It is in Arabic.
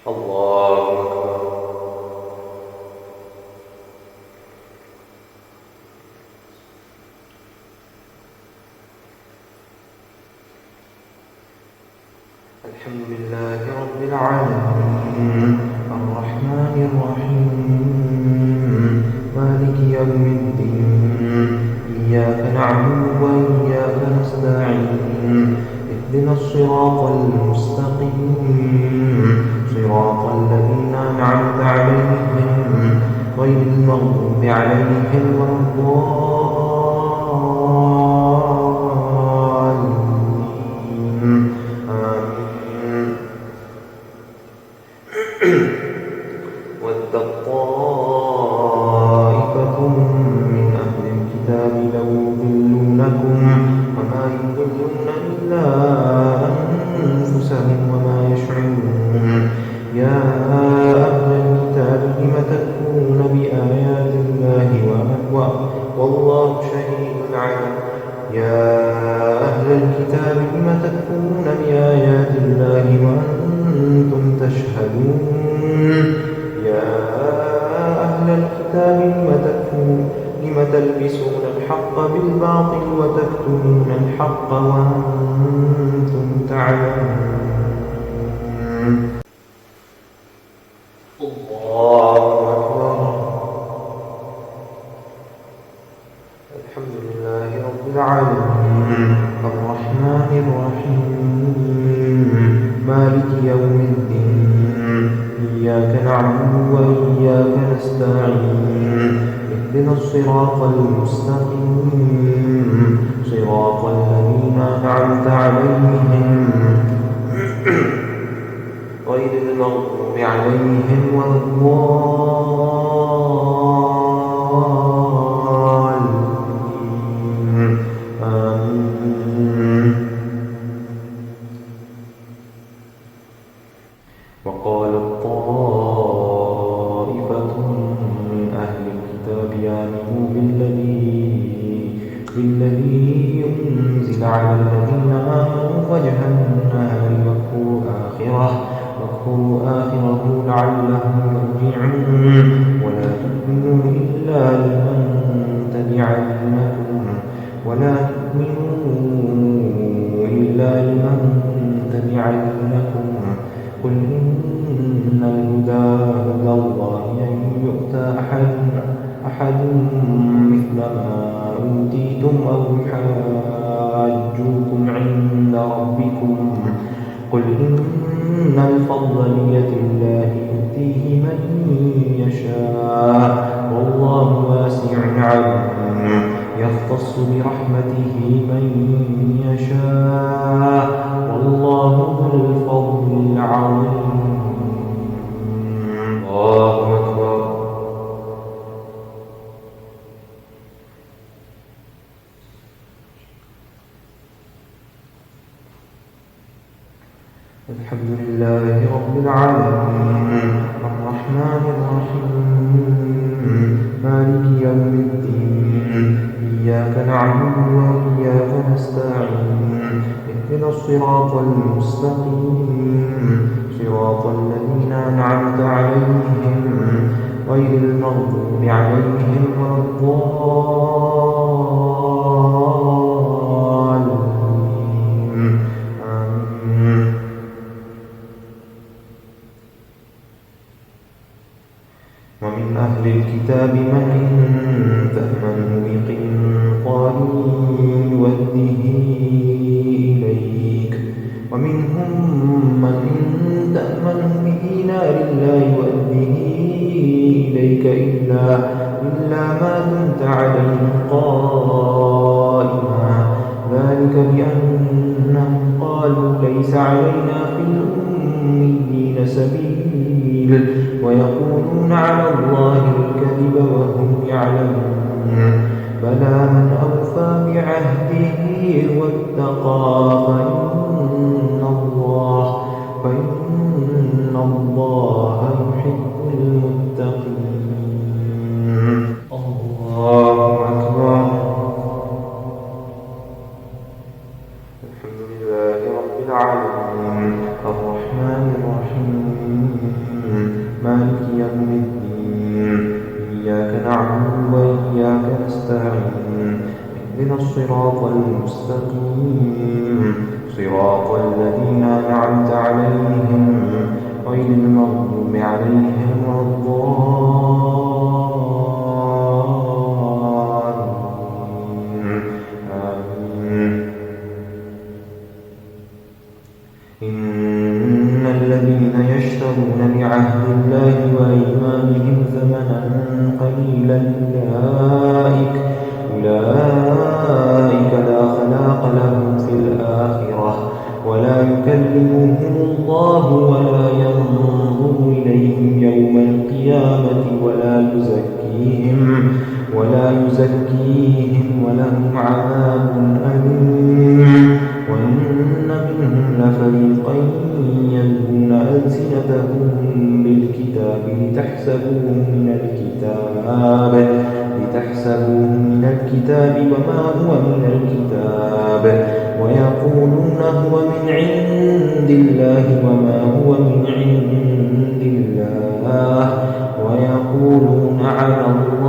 الله أكبر. الحمد لله رب العالمين الرحمن الرحيم مالك يوم الدين إياك نعبد وإياك نستعين اهدنا الصراط المستقيم صراط الذين أنعمت عليهم غير المغضوب عليهم ولا الضالين. ودت طائفة من أهل الكتاب لو يضلونكم وما يضلون إلا أنفسهم وما يشعرون. يا أهل الكتاب لم تكفرون بآيات الله والله شهيد على. يا أهل الكتاب لم تكفرون بآيات الله وأنتم تشهدون. يا أهل الكتاب لم تلبسون الحق بالباطل وتكتمون الحق وأنتم تعلمون. الله أكبر. الحمد لله رب العالمين الرحمن الرحيم مالك يوم الدين إياك نعبد وإياك نستعين اهدنا الصراط المستقيم صراط الذين أنعمت عليهم غير المغضوب عليهم ولا الضالين. آمين. وقالت طائفة من أهل الكتاب آمنوا بالذي أنزل على الذين آمنوا وجه النهار واكفروا آخره لعلهم يرجعون. ولا تؤمنوا إلا لمن تبع دينكم قل إن الهدى هدى الله أن يؤتى أحد مثل ما أوتيتم أو يحاجوكم عند ربكم قل إن الفضل بيد الله يؤتيه من يشاء والله واسع عليم يختص برحمته من يشاء والله ذو الفضل العظيم. الله أكبر. الحمد لله رب العالمين الرحمن الرحيم مالك يوم الدين إياك نعبد وإياك نستعين اهدنا الصراط المستقيم صراط الذين أنعمت عليهم غير المغضوب عليهم ولا الضالين. آمين. ومن أهل الكتاب من إن تأمنه بقنطار يؤديه إليك ومنهم من إن تأمنه بدينار لا يؤديه إليك إلا ما دمت عليه قائما ذلك بأنهم قالوا ليس علينا في الأميين سبيل ويقولون على الله الكذب وهم يعلمون. بلى من أوفى بعهده واتقى فإن الله يحب المتقين. الله أكبر. الحمد لله رب العالمين الرحمن الرحيم الصراط المستقيم صراط الذين أنعمت عليهم غير المغضوب عليهم ولا الضالين آمين. إن الذين يشترون بعهد الله وأيمانهم ثمنا قليلا أولئك لا خلاق لهم في الآخرة ولا يكلمهم الله ولا ينظر إليهم يوم القيامة ولا يزكيهم ولهم عذاب أليم. وإن منهم لفريقا يلوون ألسنتهم بالكتاب لتحسبوه من الكتاب وما هو من الكتاب ويقولون هو من عند الله وما هو من عند الله ويقولون على الله